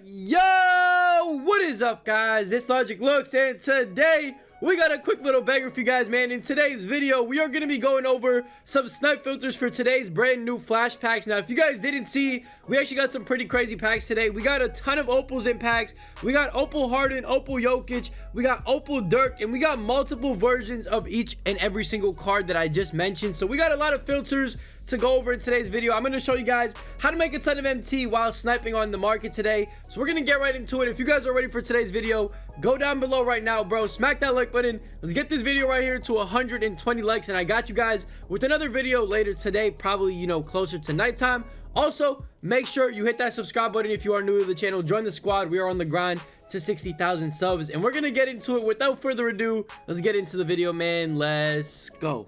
Yo, what is up, guys? It's Logic Looks, and today we got a quick little banger for you guys, man. In today's video, we are going to be going over some snipe filters for today's brand new flash packs. Now, if you guys didn't see, we actually got some pretty crazy packs today. We got a ton of Opals in packs. We got Opal Harden, Opal Jokic, we got Opal Dirk, and we got multiple versions of each and every single card that I just mentioned. So we got a lot of filters to go over in today's video. I'm going to show you guys how to make a ton of MT while sniping on the market today. So we're going to get right into it. If you guys are ready for today's video, go down below right now, bro. Smack that like button. Let's get this video right here to 120 likes, and I got you guys with another video later today, probably, you know, closer to nighttime. Also, make sure you hit that subscribe button if you are new to the channel. Join the squad. We are on the grind to 60,000 subs, and we're going to get into it. Without further ado, let's get into the video, man. Let's go.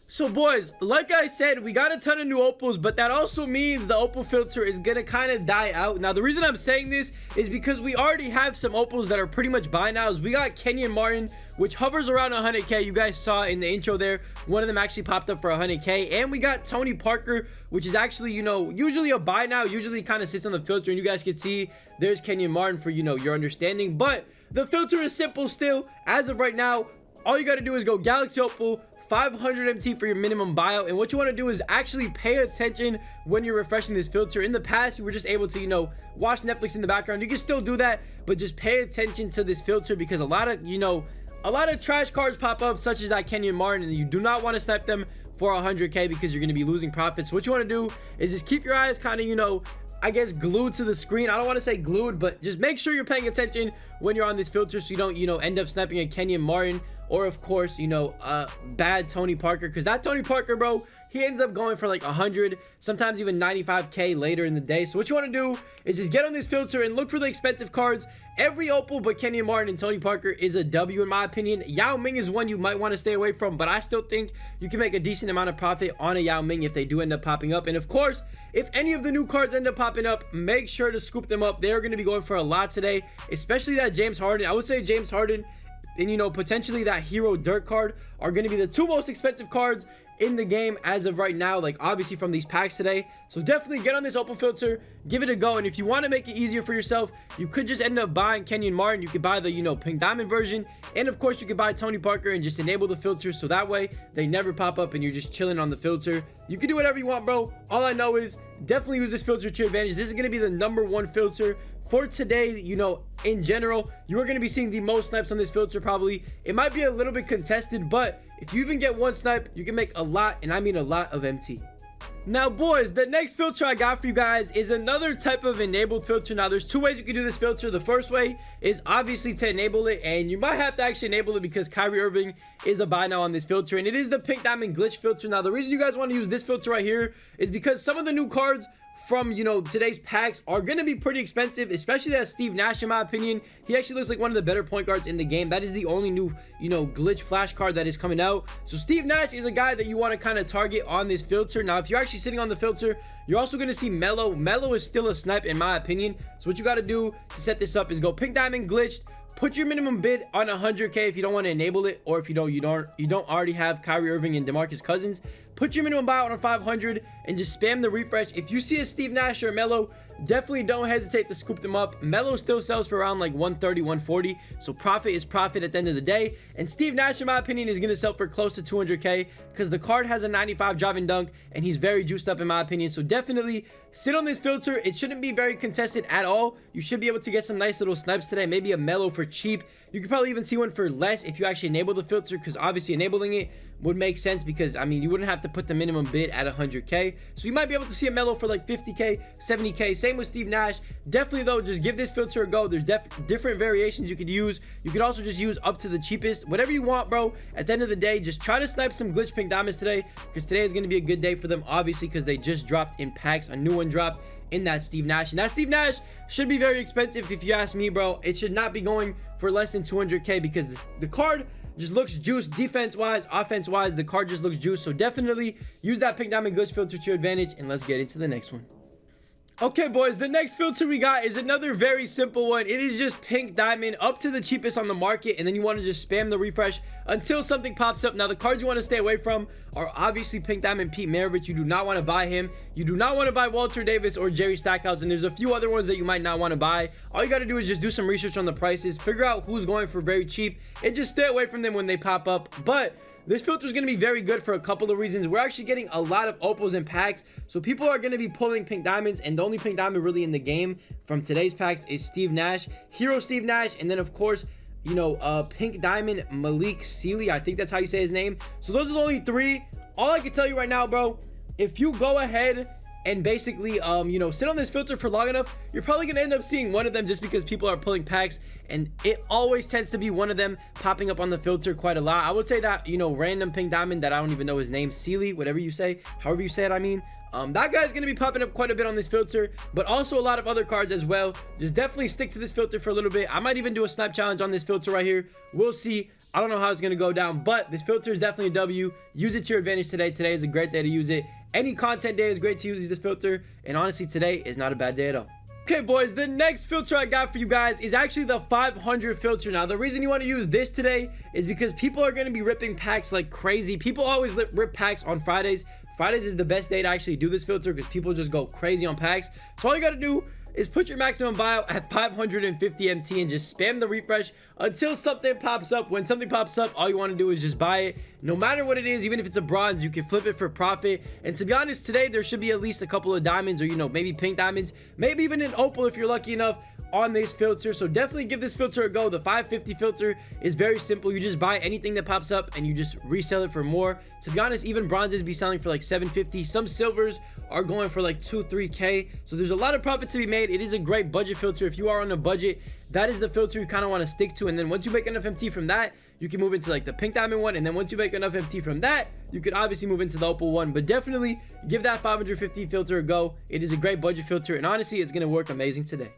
So boys, like I said, we got a ton of new opals, but that also means the opal filter is gonna kind of die out. Now, the reason I'm saying this is because we already have some opals that are pretty much buy nows. We got Kenyon Martin, which hovers around 100k. You guys saw in the intro there, one of them actually popped up for 100k. And we got Tony Parker, which is actually, you know, usually a buy now, usually kind of sits on the filter, and you guys can see there's Kenyon Martin for, you know, your understanding. But the filter is simple still. As of right now, all you got to do is go Galaxy Opal, 500 MT for your minimum buyout. And what you want to do is actually pay attention when you're refreshing this filter. In the past, you were just able to, you know, watch Netflix in the background. You can still do that, but just pay attention to this filter, because a lot of, you know, a lot of trash cards pop up, such as that Kenyon Martin, and you do not want to snipe them for 100k because you're going to be losing profits. So what you want to do is just keep your eyes kind of, you know, I guess glued to the screen. I don't want to say glued, but just make sure you're paying attention when you're on this filter, so you don't, you know, end up sniping a Kenyon Martin, or of course, you know, bad Tony Parker, because that Tony Parker, bro, he ends up going for like 100, sometimes even 95k later in the day. So what you want to do is just get on this filter and look for the expensive cards. Every opal but Kenyon Martin and Tony Parker is a W in my opinion. Yao Ming is one you might want to stay away from, but I still think you can make a decent amount of profit on a Yao Ming if they do end up popping up. And of course, if any of the new cards end up popping up, make sure to scoop them up. They're going to be going for a lot today, especially that James Harden. I would say James Harden and, you know, potentially that Hero Dirk card are going to be the two most expensive cards in the game as of right now, like obviously from these packs today. So definitely get on this opal filter, give it a go. And if you want to make it easier for yourself, you could just end up buying Kenyon Martin. You could buy the, you know, pink diamond version, and of course you could buy Tony Parker and just enable the filter, so that way they never pop up and you're just chilling on the filter. You can do whatever you want, bro. All I know is definitely use this filter to your advantage. This is going to be the #1 filter for today. You know, in general, you are going to be seeing the most snipes on this filter probably. It might be a little bit contested, but if you even get one snipe, you can make a lot, and I mean a lot, of MT. Now boys, the next filter I got for you guys is another type of enabled filter. Now there's two ways you can do this filter. The first way is obviously to enable it, and you might have to actually enable it because Kyrie Irving is a buy now on this filter, and it is the pink diamond glitch filter. Now the reason you guys want to use this filter right here is because some of the new cards from, you know, today's packs are going to be pretty expensive, especially that Steve Nash. In my opinion, he actually looks like one of the better point guards in the game. That is the only new, you know, glitch flash card that is coming out. So Steve Nash is a guy that you want to kind of target on this filter. Now if you're actually sitting on the filter, you're also going to see Melo. Melo is still a snipe in my opinion. So what you got to do to set this up is go pink diamond glitched, put your minimum bid on 100k if you don't want to enable it, or if you don't already have Kyrie Irving and DeMarcus Cousins. Put your minimum buyout on 500 and just spam the refresh. If you see a Steve Nash or a Melo, definitely don't hesitate to scoop them up. Melo still sells for around like 130, 140, so profit is profit at the end of the day. And Steve Nash, in my opinion, is going to sell for close to 200k because the card has a 95 drive and dunk, and he's very juiced up in my opinion. So definitely sit on this filter. It shouldn't be very contested at all. You should be able to get some nice little snipes today, maybe a Melo for cheap. You could probably even see one for less if you actually enable the filter, because obviously enabling it would make sense, because I mean you wouldn't have to put the minimum bid at 100k. So you might be able to see a Melo for like 50k, 70k. Same with Steve Nash. Definitely though, just give this filter a go. There's different variations you could use. You could also just use up to the cheapest, whatever you want, bro. At the end of the day, just try to snipe some glitch pink diamonds today, because today is going to be a good day for them, obviously, because they just dropped in packs. A new one dropped in that Steve Nash, and that Steve Nash should be very expensive if you ask me, bro. It should not be going for less than 200k, because the card just looks juiced. Defense wise, offense wise, the card just looks juiced. So definitely use that pink diamond glitch filter to your advantage, and let's get into the next one. Okay, boys, the next filter we got is another very simple one. It is just pink diamond up to the cheapest on the market, and then you want to just spam the refresh until something pops up. Now, the cards you want to stay away from are obviously pink diamond Pete Maravich. You do not want to buy him. You do not want to buy Walter Davis or Jerry Stackhouse, and there's a few other ones that you might not want to buy. All you got to do is just do some research on the prices, figure out who's going for very cheap, and just stay away from them when they pop up. But this filter is going to be very good for a couple of reasons. We're actually getting a lot of opals in packs, so people are going to be pulling pink diamonds, and the only pink diamond really in the game from today's packs is Steve Nash, Hero Steve Nash, and then of course, you know, pink diamond Malik Sealy. I think that's how you say his name. So those are the only three. All I can tell you right now, bro, if you go ahead and basically you know, sit on this filter for long enough, you're probably gonna end up seeing one of them, just because people are pulling packs, and it always tends to be one of them popping up on the filter quite a lot. I would say that, you know, random pink diamond that I don't even know his name, Sealy, whatever you say, however you say it, I mean, that guy's gonna be popping up quite a bit on this filter, but also a lot of other cards as well. Just definitely stick to this filter for a little bit. I might even do a snipe challenge on this filter right here. We'll see. I don't know how it's gonna go down, but this filter is definitely a W. Use it to your advantage today. Today is a great day to use it. Any content day is great to use this filter, and honestly, today is not a bad day at all. Okay, boys, the next filter I got for you guys is actually the 500 filter. Now, the reason you want to use this today is because people are going to be ripping packs like crazy. People always rip packs on Fridays. Fridays is the best day to actually do this filter because people just go crazy on packs. So all you got to do is put your maximum buyout at 550 MT and just spam the refresh until something pops up. When something pops up, all you want to do is just buy it. No matter what it is, even if it's a bronze, you can flip it for profit. And to be honest, today there should be at least a couple of diamonds, or, you know, maybe pink diamonds, maybe even an opal if you're lucky enough on this filter. So definitely give this filter a go. The 550 filter is very simple. You just buy anything that pops up and you just resell it for more. To be honest, even bronzes be selling for like 750. Some silvers are going for like 2-3k. So there's a lot of profit to be made. It is a great budget filter. If you are on a budget, that is the filter you kind of want to stick to. And then once you make enough MT from that, you can move into like the pink diamond one. And then once you make enough MT from that, you could obviously move into the opal one. But definitely give that 550 filter a go. It is a great budget filter, and honestly, it's going to work amazing today.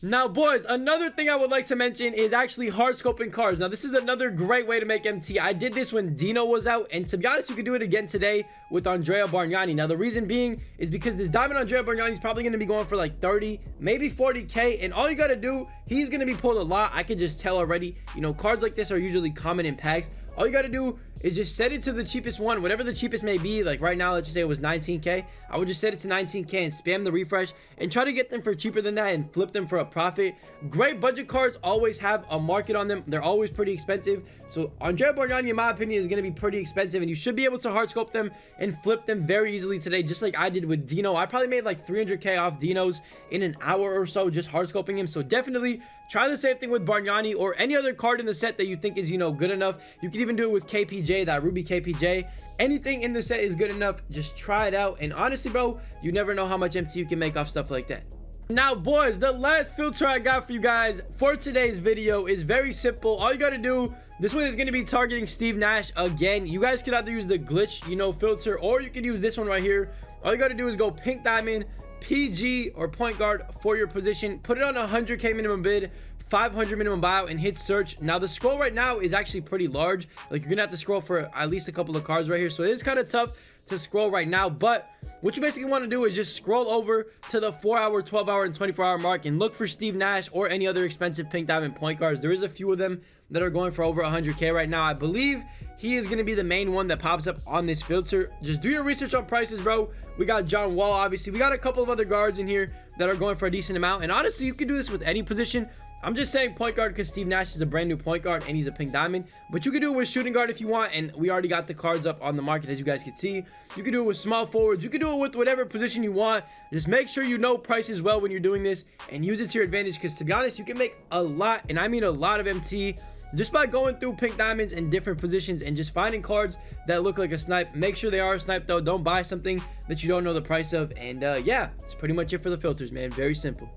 Now, boys, another thing I would like to mention is actually hard scoping cards. Now, this is another great way to make MT. I did this when Dino was out, and to be honest, you can do it again today with Andrea Bargnani. Now, the reason being is because this diamond Andrea Bargnani is probably going to be going for like 30, maybe 40k, and all you got to do, he's going to be pulled a lot. I can just tell already. You know, cards like this are usually common in packs. All you got to do is just set it to the cheapest one, whatever the cheapest may be. Like right now, let's just say it was 19k. I would just set it to 19k and spam the refresh and try to get them for cheaper than that and flip them for a profit. Great budget cards always have a market on them. They're always pretty expensive. So Andrea Bargnani, in my opinion, is going to be pretty expensive, and you should be able to hard scope them and flip them very easily today, just like I did with Dino. I probably made like 300k off Dino's in an hour or so just hard scoping him. So definitely try the same thing with Bargnani or any other card in the set that you think is, you know, good enough. You can even do it with KPJ, that Ruby KPJ. Anything in the set is good enough. Just try it out, and honestly, bro, you never know how much MT you can make off stuff like that. Now, boys, the last filter I got for you guys for today's video is very simple. All you got to do, this one is going to be targeting Steve Nash again. You guys can either use the glitch, you know, filter, or you can use this one right here. All you got to do is go pink diamond, PG, or point guard for your position. Put it on 100k minimum bid, 500 minimum buyout, and hit search. Now, the scroll right now is actually pretty large. Like, you're gonna have to scroll for at least a couple of cards right here, so it is kind of tough to scroll right now. But what you basically want to do is just scroll over to the 4-hour, 12-hour, and 24-hour mark and look for Steve Nash or any other expensive pink diamond point guards. There is a few of them that are going for over 100k right now. I believe he is going to be the main one that pops up on this filter. Just do your research on prices, bro. We got John Wall, obviously. We got a couple of other guards in here that are going for a decent amount, and honestly, you can do this with any position. I'm just saying point guard because Steve Nash is a brand new point guard and he's a pink diamond, but you can do it with shooting guard if you want, and we already got the cards up on the market, as you guys can see. You can do it with small forwards. You can do it with whatever position you want. Just make sure you know prices well when you're doing this and use it to your advantage, because to be honest, you can make a lot, and I mean a lot, of MT just by going through pink diamonds in different positions and just finding cards that look like a snipe. Make sure they are a snipe though. Don't buy something that you don't know the price of. And yeah, that's pretty much it for the filters, man. Very simple.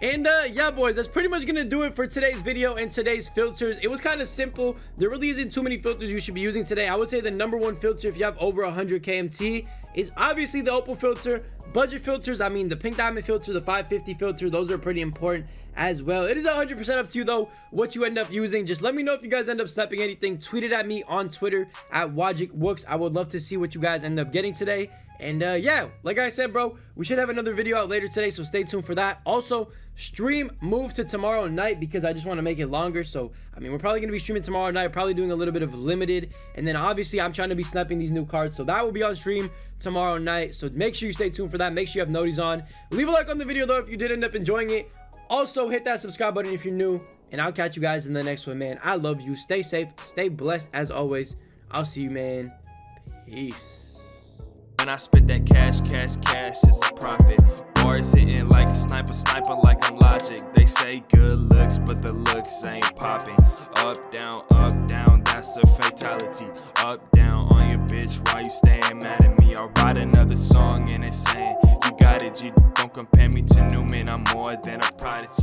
And yeah, boys, that's pretty much gonna do it for today's video and today's filters. It was kind of simple. There really isn't too many filters you should be using today. I would say the #1 filter if you have over 100 KMT is obviously the Opal filter. Budget filters, I mean the pink diamond filter, the 550 filter, those are pretty important as well. It is 100% up to you though what you end up using. Just let me know if you guys end up sniping anything. Tweet it at me on Twitter at WajikWooks. I would love to see what you guys end up getting today. And yeah, like I said, bro, we should have another video out later today, so stay tuned for that. Also, stream moves to tomorrow night because I just want to make it longer. So I mean, we're probably going to be streaming tomorrow night, probably doing a little bit of limited, and then obviously I'm trying to be sniping these new cards, so that will be on stream tomorrow night. So make sure you stay tuned for that. Make sure you have noties on. Leave a like on the video though if you did end up enjoying it. Also hit that subscribe button if you're new, and I'll catch you guys in the next one, man. I love you. Stay safe, stay blessed as always. I'll see you, man. Peace. When I spit that cash, it's a profit. Bars hitting like a sniper like I'm Logic. They say good looks, but the looks ain't popping. Up, down, that's a fatality. Up, down on your bitch, why you staying mad at me? I'll write another song and it's saying, you got it, G. Don't compare me to Newman, I'm more than a prodigy.